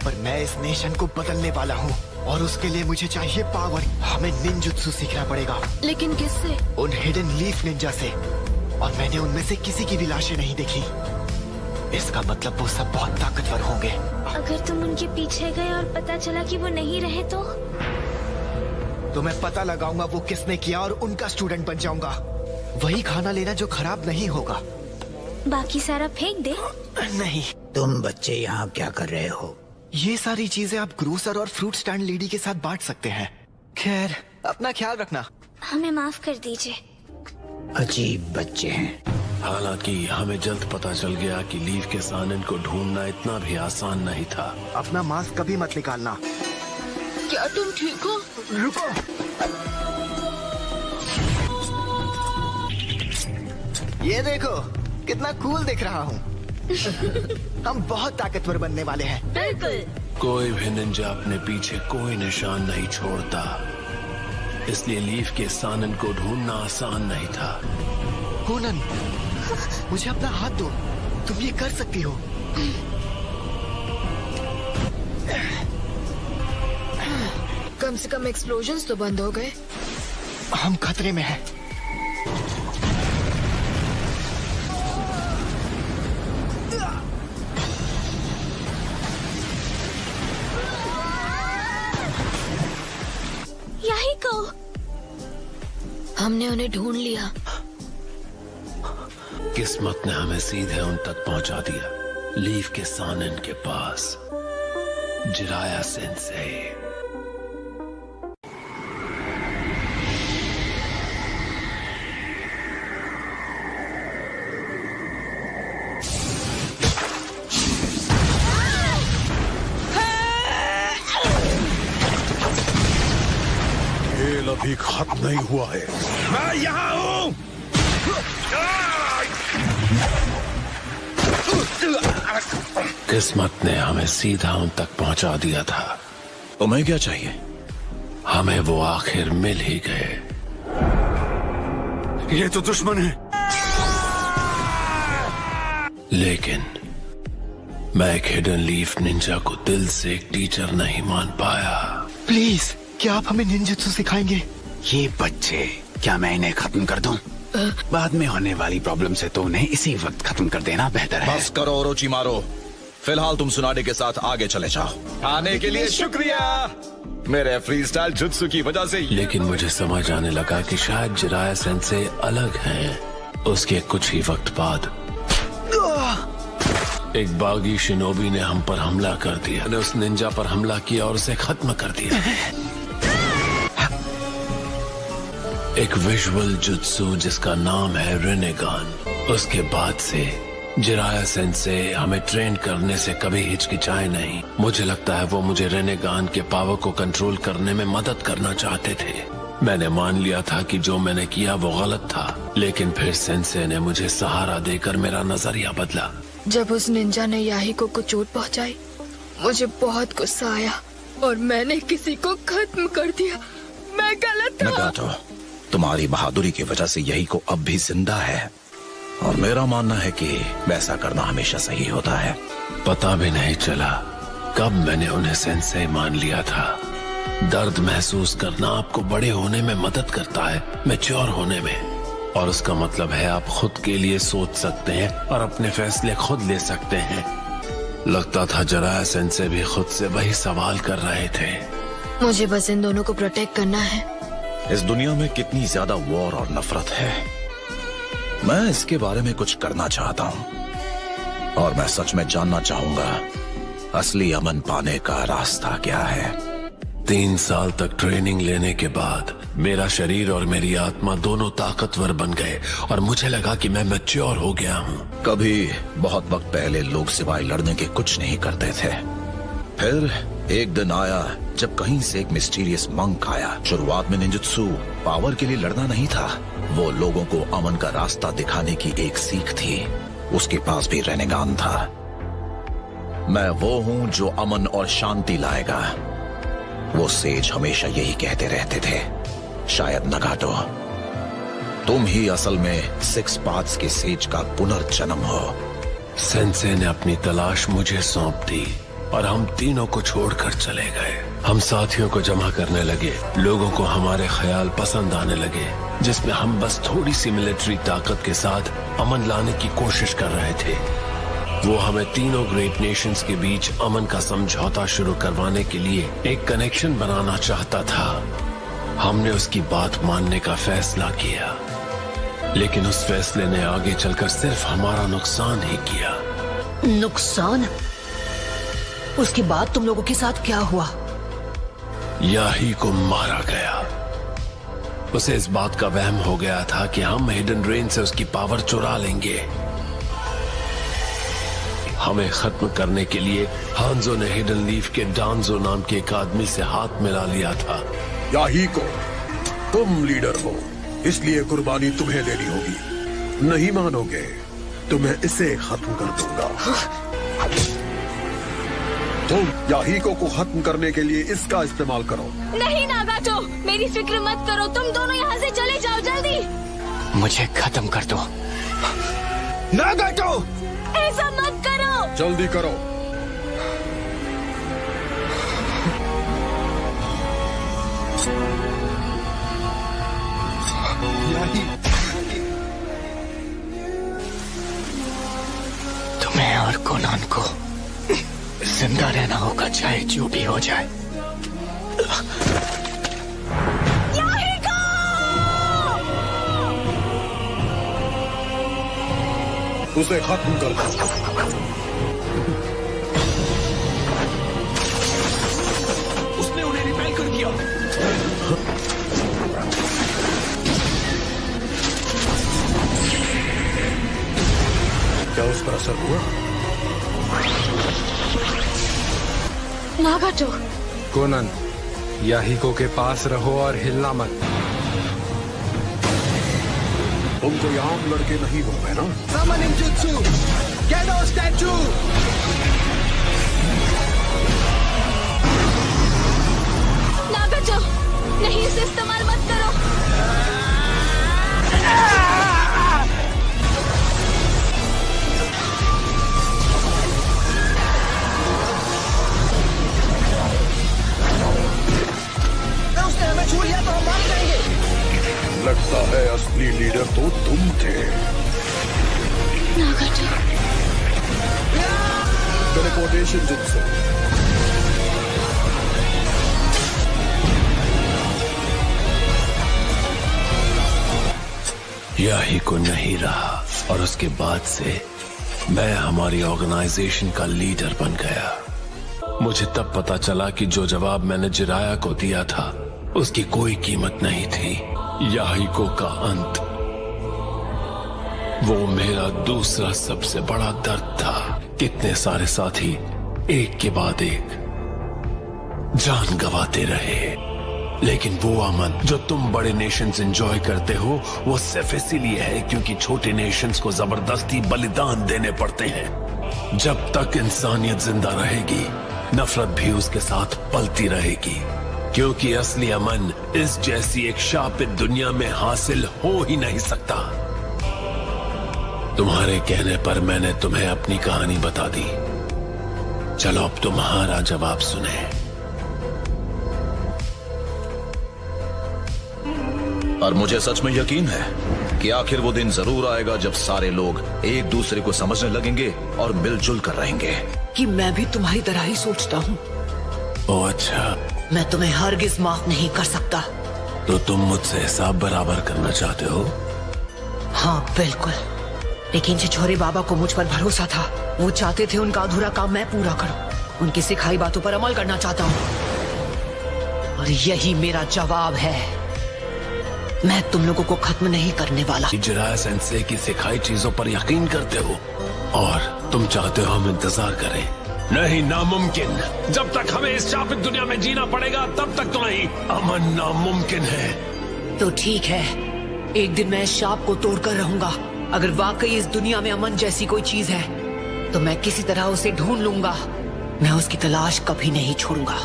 पर मैं इस नेशन को बदलने वाला हूँ और उसके लिए मुझे चाहिए पावर। हमें निंजुत्सु सीखना पड़ेगा। लेकिन किससे? उन हिडन लीफ निंजा से। और मैंने उनमें से किसी की भी लाशें नहीं देखी। इसका मतलब वो सब बहुत ताकतवर होंगे। अगर तुम उनके पीछे गए और पता चला कि वो नहीं रहे तो मैं पता लगाऊंगा वो किसने किया और उनका स्टूडेंट बन जाऊंगा। वही खाना लेना जो खराब नहीं होगा। बाकी सारा फेंक दे। नहीं। तुम बच्चे यहाँ क्या कर रहे हो? ये सारी चीजें आप ग्रोसर और फ्रूट स्टैंड लेडी के साथ बांट सकते हैं। खैर, अपना ख्याल रखना। हमें माफ कर दीजिए। अजीब बच्चे हैं। हालांकि हमें जल्द पता चल गया कि लीफ के सानन को ढूंढना इतना भी आसान नहीं था। अपना मास्क कभी मत निकालना। क्या तुम ठीक हो? रुको। ये देखो, कितना कूल दिख रहा हूँ। हम बहुत ताकतवर बनने वाले हैं। बिल्कुल। कोई भी निंजा अपने पीछे कोई निशान नहीं छोड़ता, इसलिए लीफ के सानन को ढूंढना आसान नहीं था। कोनन, मुझे अपना हाथ दो, तुम ये कर सकती हो। कम से कम एक्सप्लोजन्स तो बंद हो गए। हम खतरे में हैं। याहिको, हमने उन्हें ढूंढ लिया। किस्मत ने हमें सीधे उन तक पहुंचा दिया, लीफ के सानन के पास। Jiraiya sense. खेल अभी खत्म नहीं हुआ है। मैं यहाँ हूँ। किस्मत ने हमें सीधा उन तक पहुंचा दिया था। तुम्हें क्या चाहिए? हमें वो आखिर मिल ही गए। ये तो दुश्मन है। लेकिन मैं एक हिडन लीफ निंजा को दिल से एक टीचर नहीं मान पाया। प्लीज, क्या आप हमें निंजुत्सु सिखाएंगे? ये बच्चे, क्या मैं इन्हें खत्म कर दूं? बाद में होने वाली प्रॉब्लम से तो उन्हें इसी वक्त खत्म कर देना बेहतर है। बस करो ओरोचिमारो, फिलहाल तुम सुनाडे के साथ आगे चले जाओ। आने के लिए शुक्रिया मेरे फ्री स्टाइल जुत्सु की वजह से। लेकिन मुझे समझ आने लगा कि शायद जिराया सेंसे अलग हैं। उसके कुछ ही वक्त बाद एक बागी शिनोबी ने हम पर हमला कर दिया। ने उस निंजा पर हमला किया और उसे खत्म कर दिया। एक विजुअल जुत्सु जिसका नाम है रेनेगान। उसके बाद से जिराया सेंसे हमें ट्रेन करने से कभी हिचकिचाए नहीं। मुझे लगता है वो मुझे रेनेगान के पावर को कंट्रोल करने में मदद करना चाहते थे। मैंने मान लिया था कि जो मैंने किया वो गलत था, लेकिन फिर सेंसे ने मुझे सहारा देकर मेरा नजरिया बदला। जब उस निंजा ने याहिको को चोट पहुंचाई, मुझे बहुत गुस्सा आया और मैंने किसी को खत्म कर दिया। मैं गलत था। नगाटो, तुम्हारी बहादुरी की वजह से यही को अब भी जिंदा है, और मेरा मानना है कि वैसा करना हमेशा सही होता है। पता भी नहीं चला कब मैंने उन्हें सेंसे मान लिया था। दर्द महसूस करना आपको बड़े होने में मदद करता है, मैच्योर होने में, और उसका मतलब है आप खुद के लिए सोच सकते हैं और अपने फैसले खुद ले सकते हैं। लगता था जिराया सेंसे भी खुद से वही सवाल कर रहे थे। मुझे बस इन दोनों को प्रोटेक्ट करना है। इस दुनिया में कितनी ज्यादा वॉर और नफरत है, मैं इसके बारे में कुछ करना चाहता हूँ, और मैं सच में जानना चाहूंगा असली अमन पाने का रास्ता क्या है। 3 साल तक ट्रेनिंग लेने के बाद मेरा शरीर और मेरी आत्मा दोनों ताकतवर बन गए और मुझे लगा कि मैं मैच्योर हो गया हूँ। कभी बहुत वक्त पहले लोग सिवाय लड़ने के कुछ नहीं करते थे। फिर एक दिन आया जब कहीं से एक मिस्टीरियस मंक आया। शुरुआत में निंजुत्सु पावर के लिए लड़ना नहीं था, वो लोगों को अमन का रास्ता दिखाने की एक सीख थी। उसके पास भी रेनेगान था। मैं वो हूँ जो अमन और शांति लाएगा, वो सेज हमेशा यही कहते रहते थे। शायद नगाटो, तुम ही असल में 6 पाथ्स के सेज का पुनर्जन्म हो। सेंसे ने अपनी तलाश मुझे सौंप दी और हम तीनों को छोड़कर चले गए। हम साथियों को जमा करने लगे, लोगों को हमारे ख्याल पसंद आने लगे, जिसमें हम बस थोड़ी सी मिलिट्री ताकत के साथ अमन लाने की कोशिश कर रहे थे। वो हमें तीनों ग्रेट नेशंस के बीच अमन का समझौता शुरू करवाने के लिए एक कनेक्शन बनाना चाहता था। हमने उसकी बात मानने का फैसला किया, लेकिन उस फैसले ने आगे चलकर सिर्फ हमारा नुकसान ही किया। नुकसान? उसके बाद तुम लोगों के साथ क्या हुआ? याही को मारा गया। उसे इस बात का वहम हो गया था कि हम हिडन रेन से उसकी पावर चुरा लेंगे। हमें खत्म करने के लिए हांजो ने हिडन लीफ के डांजो नाम के एक आदमी से हाथ मिला लिया था। याहिको, तुम लीडर हो, इसलिए कुर्बानी तुम्हें देनी होगी। नहीं मानोगे तो मैं इसे खत्म कर दूंगा। तुम याहिको को खत्म करने के लिए इसका इस्तेमाल करो। नहीं नागाटो, मेरी फिक्र मत करो, तुम दोनों यहाँ से चले जाओ जल्दी। मुझे खत्म कर दो। नागाटो, ऐसा मत करो। जल्दी करो। तुम्हें और कोनान को जिंदा रहना होगा, चाहे जो भी हो जाए। उसे खत्म कर दो। उसने उन्हें रिपेल कर दिया। क्या उस पर असर हुआ? नागाटो। कोनन, याहिको के पास रहो और हिलना मत। तुम कोई आम लड़के नहीं हो, है ना? Summoning Jutsu! Gedo statue! नागाटो, नहीं इसे इस्तेमाल मत करो। उसने हमें छू लिया तो हम मार जाएंगे। लगता है असली लीडर तो तुम थे। नागाटो। Teleportation jutsu. याही को नहीं रहा और उसके बाद से मैं हमारी ऑर्गेनाइजेशन का लीडर बन गया। मुझे तब पता चला कि जो जवाब मैंने जिराया को दिया था उसकी कोई कीमत नहीं थी। याहिको का अंत, वो मेरा दूसरा सबसे बड़ा दर्द था। कितने सारे साथी एक के बाद एक जान गंवाते रहे, लेकिन वो अमन जो तुम बड़े नेशंस एंजॉय करते हो, वो सिर्फ इसीलिए है क्योंकि छोटे नेशंस को जबरदस्ती बलिदान देने पड़ते हैं। जब तक इंसानियत जिंदा रहेगी, नफरत भी उसके साथ पलती रहेगी, क्योंकि असली अमन इस जैसी एक शापित दुनिया में हासिल हो ही नहीं सकता। तुम्हारे कहने पर मैंने तुम्हें अपनी कहानी बता दी। चलो अब तुम्हारा जवाब सुने। और मुझे सच में यकीन है कि आखिर वो दिन जरूर आएगा जब सारे लोग एक दूसरे को समझने लगेंगे और मिलजुल कर रहेंगे। कि मैं भी तुम्हारी तरह ही सोचता हूँ। ओह अच्छा। मैं तुम्हें हरगिज माफ नहीं कर सकता। तो तुम मुझसे हिसाब बराबर करना चाहते हो? हाँ बिल्कुल, लेकिन छिछोरे बाबा को मुझ पर भरोसा था। वो चाहते थे उनका अधूरा काम मैं पूरा करूं। उनकी सिखाई बातों पर अमल करना चाहता हूँ, और यही मेरा जवाब है। मैं तुम लोगों को खत्म नहीं करने वाला। जिराया सेंसे की सिखाई चीजों पर यकीन करते हो और तुम चाहते हो हम इंतजार करें? नहीं, नामुमकिन। जब तक हमें इस शापित दुनिया में जीना पड़ेगा तब तक तो नहीं। अमन नामुमकिन है। तो ठीक है, एक दिन मैं इस शाप को तोड़कर रहूंगा। अगर वाकई इस दुनिया में अमन जैसी कोई चीज है तो मैं किसी तरह उसे ढूंढ लूंगा। मैं उसकी तलाश कभी नहीं छोड़ूंगा।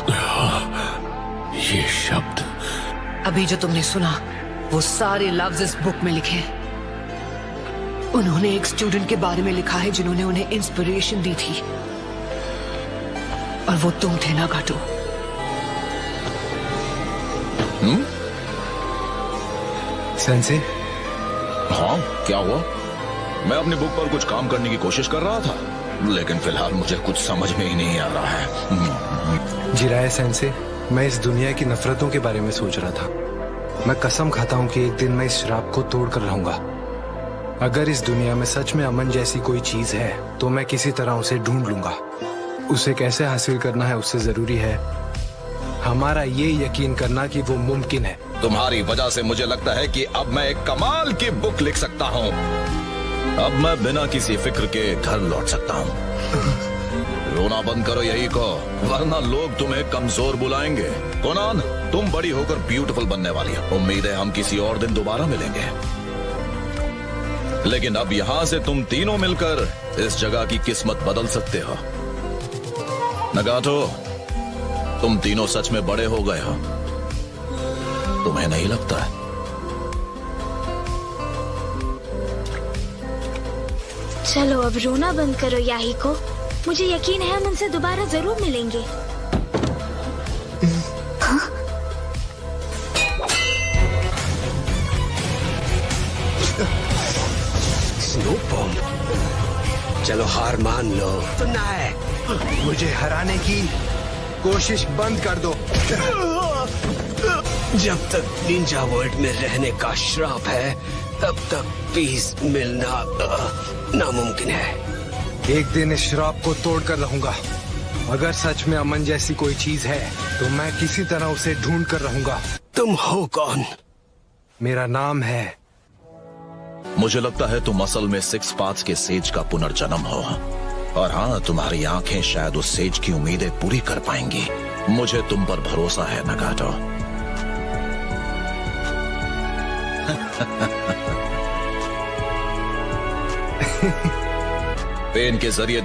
ये शब्द अभी जो तुमने सुना, वो सारे लफ्ज इस बुक में लिखे हैं। उन्होंने एक स्टूडेंट के बारे में लिखा है जिन्होंने उन्हें इंस्पिरेशन दी थी, और वो तुम थे नागाटो। सेंसे? हाँ, क्या हुआ? मैं अपनी बुक पर कुछ काम करने की कोशिश कर रहा था, लेकिन फिलहाल मुझे कुछ समझ में ही नहीं आ रहा है। जिराया सेंसे, मैं इस दुनिया की नफरतों के बारे में सोच रहा था। मैं कसम खाता हूँ कि एक दिन मैं इस श्राप को तोड़ कर रहूंगा। अगर इस दुनिया में सच में अमन जैसी कोई चीज है तो मैं किसी तरह उसे ढूंढ लूंगा। उसे कैसे हासिल करना है उससे जरूरी है हमारा ये यकीन करना कि वो मुमकिन है। तुम्हारी वजह से मुझे लगता है कि अब मैं एक कमाल की बुक लिख सकता हूँ। अब मैं बिना किसी फिक्र के घर लौट सकता हूँ। रोना बंद करो यही को, वरना लोग तुम्हें कमजोर बुलाएंगे। कोनान, तुम बड़ी होकर ब्यूटीफुल बनने वाली हो। उम्मीद है हम किसी और दिन दोबारा मिलेंगे, लेकिन अब यहाँ से तुम तीनों मिलकर इस जगह की किस्मत बदल सकते हो। नगाटो, तुम तीनों सच में बड़े हो गए हो, तुम्हें नहीं लगता? चलो अब रोना बंद करो याहिको। मुझे यकीन है हम उनसे दोबारा जरूर मिलेंगे। हाँ? स्नो बॉम्ब, चलो हार मान लो। सुनना है, मुझे हराने की कोशिश बंद कर दो। जब तक निंजा वर्ल्ड में रहने का श्राप है, तब तक पीस मिलना नामुमकिन है। एक दिन इस श्राप को तोड़कर रहूंगा। अगर सच में अमन जैसी कोई चीज है तो मैं किसी तरह उसे ढूंढ कर रहूंगा। तुम हो कौन? मेरा नाम है। मुझे लगता है तुम असल में सिक्स पाथ्स के सेज का पुनर्जन्म हो, और हाँ, तुम्हारी आंखें शायद उस सेज की उम्मीदें पूरी कर पाएंगी। मुझे तुम पर भरोसा है नगाटो। पेन के जरिए